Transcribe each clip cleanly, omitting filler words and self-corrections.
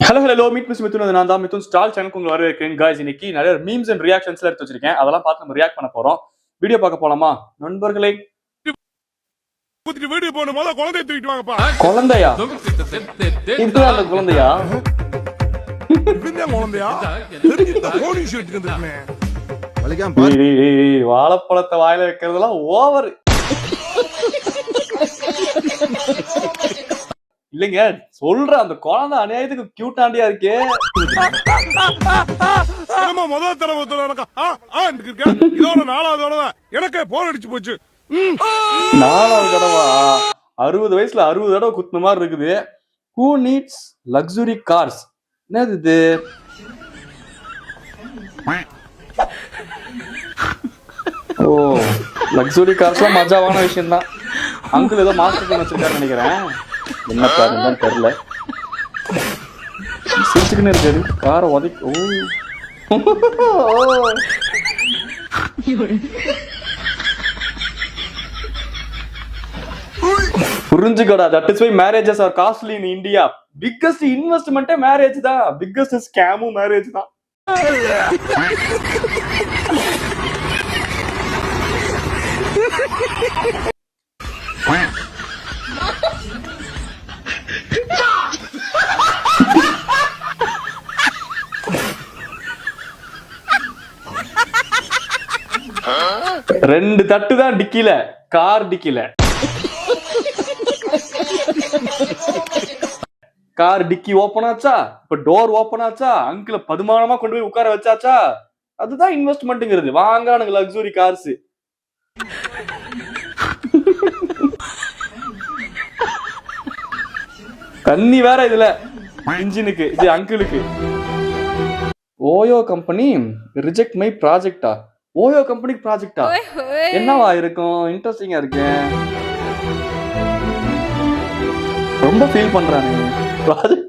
Hello meet miss Mithun நான் தான் Mithun stall சேனலுக்கு உங்களை வரவேற்கிறேன் காய்ஸ். இன்னைக்கு நிறைய மீம்ஸ் அண்ட் ரியாக்ஷன்ஸ்ல எடுத்து வச்சிருக்கேன். அதெல்லாம் பார்த்து நம்ம ரியாக்ட் பண்ண போறோம். வீடியோ பார்க்க போலாமா நண்பர்களே? வீடியோ போன போது குழந்தைய தூக்கிட்டு வாங்கப்பா. குழந்தையா? இதுதான் அந்த குழந்தையா? இதுதான் குழந்தையா? போலீஸ் எடுத்துக்கிட்டே வாழைப்பழத்தை வாயில வைக்கிறதெல்லாம் ஓவர் இல்லைங்க. சொல்ற அந்த குழந்தை அநியாயத்துக்கு கியூட்டாண்டியா இருக்கே. முதல் தடவை இதோட 4வது தடவை எனக்கு போன் அடிச்சு போச்சு. 4வது தடவா? 60 வயசுல 60 தடவை குத்துன மாதிரி இருக்குது. Who needs luxury cars? என்னது இது? ஓ, லக்ஸுரி கார்ஸ்லாம் மஜாவான விஷயம் தான். அங்கிள் ஏதோ மாஸ்டர் பிளான் வச்சிருக்காரு நினைக்கிறேன். என்ன காருன்னு தெரியல. சிரிச்சுக்கின்னு இருக்காரு. காரை உதைக்க. புரிஞ்சுக்கோடா. That is why marriages are costly in India. Biggest இன்வெஸ்ட்மெண்ட்டே மேரேஜ் தான். பிக்கஸ்ட் ஸ்கேமும் மேரேஜ் தான். ரெண்டு தட்டு தான் டிக்கில, கார் டிக்கில. கார் டிக்கி ஓபன் ஆச்சா, இப்ப டோர் ஓபன் ஆச்சா, அங்கிள பதுமானமா கொண்டு போய் உட்கார வச்சாச்சா. அதுதான் இன்வெஸ்ட்மெண்ட்ங்கிறது. வாங்க லக்ஸுரி கார்ஸ். தண்ணி வேற இதுல இன்ஜினுக்கு. இது அங்கிளுக்கு. ஓயோ கம்பெனி ரிஜெக்ட் மை ப்ராஜெக்டா? ஓயோ கம்பெனி ப்ராஜெக்டா? என்னவா இருக்கும்? இன்ட்ரெஸ்டிங்கா இருக்கு. ரொம்ப ஃபீல் பண்றானே. ப்ராஜெக்ட்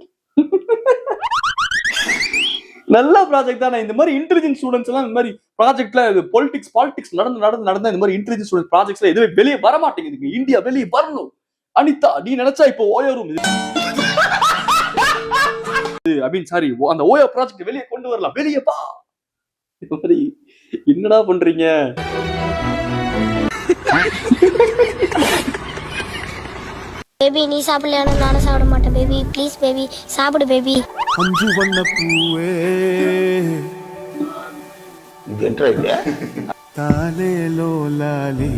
நல்ல ப்ராஜெக்ட் தானே. இந்த மாதிரி இன்டெலிஜென்ட் ஸ்டூடெண்ட்ஸ் எல்லாம் இந்த மாதிரி ப்ராஜெக்ட்ல பாலிடிக்ஸ் நடந்த இந்த மாதிரி இன்டெலிஜென்ட் ஸ்டூடெண்ட் ப்ராஜெக்ட்ஸ்ல எதுவே வெளியே வர மாட்டேங்குது. இந்தியா வெளியே வரணும். அனிதா, நீ நினைச்சா இப்போ ஓயோ ரூம் சாரி அந்த ஓயோ ப்ராஜெக்ட் வெளியே கொண்டு வரலாம். வெளியே பா. என்னடா பண்றீங்க? பேபி நீ சாப்பிடலையானு நானும் சாப்பிட மாட்டேன். பேபி ப்ளீஸ் பேபி சாப்பிடு பேபி. அஞ்சு வண்ண பூவே தாலேலோ லாலி.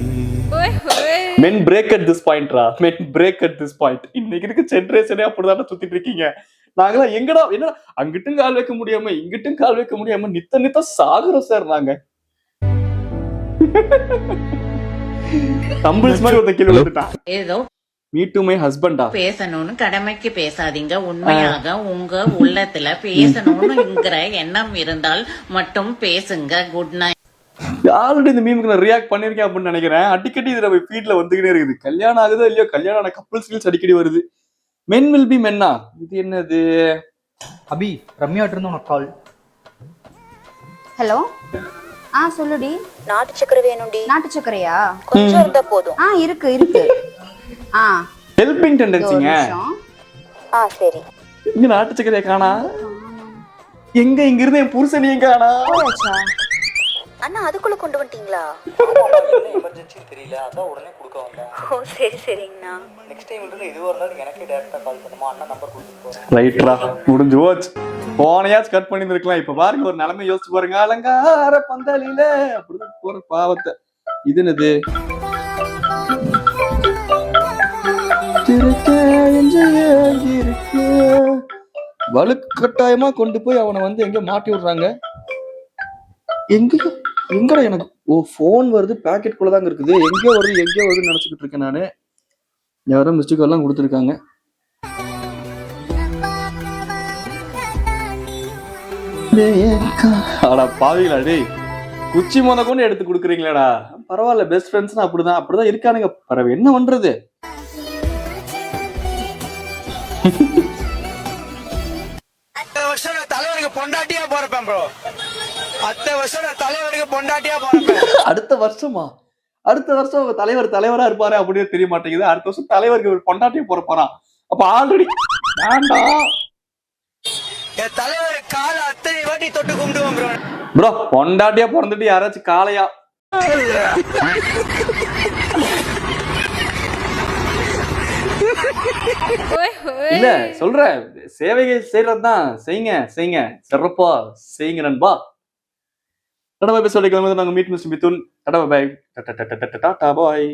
Men break at this point raw. Men break at this point. இன்னைக்கு இருக்க ஜெனரேஷனே அப்படிதான் சுத்திட்டு இருக்கீங்க. நாங்களா எங்கடா என்னடா அங்கிட்டும் கால் வைக்க முடியாம இங்கிட்டும் கால் வைக்க முடியாம நித்த சாகுறோம் சார் நாங்க. தம்பிள்ஸ் மாதிரி ஒரு கீழ வந்துட்டான். ஏதோ மீ டு மை ஹஸ்பண்டா? பேசணும்னு கடமைக்கு பேசாதீங்க. உண்மையாக உங்க உள்ளத்துல பேசணும்னுங்கிற எண்ணம் இருந்தால் மட்டும் பேசுங்க. Good night. ஆல்ரெடி இந்த மீமுக்கு நான் ரியாக்ட் பண்ணிருக்கேன் அப்படின்னு நினைக்கிறேன். அடிக்கடி இது நம்ம ஃபீட்ல வந்துகிட்டே இருக்குது. கல்யாணம் ஆகுதோ இல்லையோ, கல்யாணம் ஆன கப்பல்ஸ் ரீல்ஸ் அடிக்கடி வருது. மென் வில் பி மென்னா. இது என்னது? அபி, ரம்யா கிட்ட இருந்து உனக்கு கால். ஹலோ. சொல்லுடி. நாட்டு சக்கரை வேணும்டி. நாட்டு சக்கரையா? கொஞ்சம் இருந்தா போதும். இருக்கு. ஹெல்பிங் டெண்டன்சிங்க. சரி. இங்க நாட்டு சக்கரையை காணா. எங்க இங்க இருந்து என் புருஷனையும் காணா. அண்ணா அதுக்குள்ள கொண்டு வந்துட்டீங்களா? எமர்ஜென்சி தெரியல, அதான் உடனே கொடுக்க வந்தேன். ஓ சரி சரிங்கண்ணா. நெக்ஸ்ட் டைம் இருந்து இதுவா இருந்தாலும் எனக்கே டைரக்டா கால் பண்ணுமா, அண்ணா நம்பர் கொடுத்துட்டு போறேன். ரைட்ரா, முடிஞ்சு போச்சு. போனையாச்சும் கட் பண்ணி இருக்கலாம். இப்ப பாருங்க ஒரு நிலைமை யோசிச்சு பாருங்க. அலங்கார பந்தலில அப்படிதான் போற பாவத்தை. இது என்னது? வலுக்கட்டாயமா கொண்டு போய் அவனை வந்து எங்க மாட்டி விடுறாங்க. எங்கடா எனக்கு போன் வருது. பேக்கெட் குள்ளதாங்க இருக்குது. எங்கேயோ வருதுன்னு நினைச்சுக்கிட்டு இருக்கேன் நானு. யாரும் மிஸ்டேக் எல்லாம் கொடுத்துருக்காங்க. ஆடா பாவீங்களா டேய், குச்சி மொத கொண்டு எடுத்து கொடுக்குறீங்களாடா. பரவாயில்ல, பெஸ்ட் ஃப்ரெண்ட்ஸ்னா அப்படிதான் இருக்கானுங்க. பரவாயில்ல, என்ன பண்றது? தலைவருக்கு பொண்டாட்டியா போறப்பேன் ப்ரோ. தலைவருக்கு பொண்டாட்டியா போறப்பேன். அடுத்த வருஷமா? அடுத்த வருஷம் தலைவரா இருப்பாரு அப்படின்னு தெரிய மாட்டேங்குது. அடுத்த வருஷம் தலைவருக்கு பொண்டாட்டியா போற போறான். அப்ப ஆல்ரெடி வேண்டாம். என் தலைவர் கால அத்தனை வாட்டி தொட்டு கும்பிடுவோம் ப்ரோ. ப்ரோ பொண்டாட்டியா பிறந்துட்டு யாராச்சும் காளையா இல்ல சொல்றேன், சேவைகள் செய்யறதுதான். செய்யுங்க செய்யுங்க, சிறப்பா செய்யுங்க நண்பா. டாடா பை சொல்லிக்கலாம். நாங்க meet mister Mithun. Tata bye. Tata பாய்.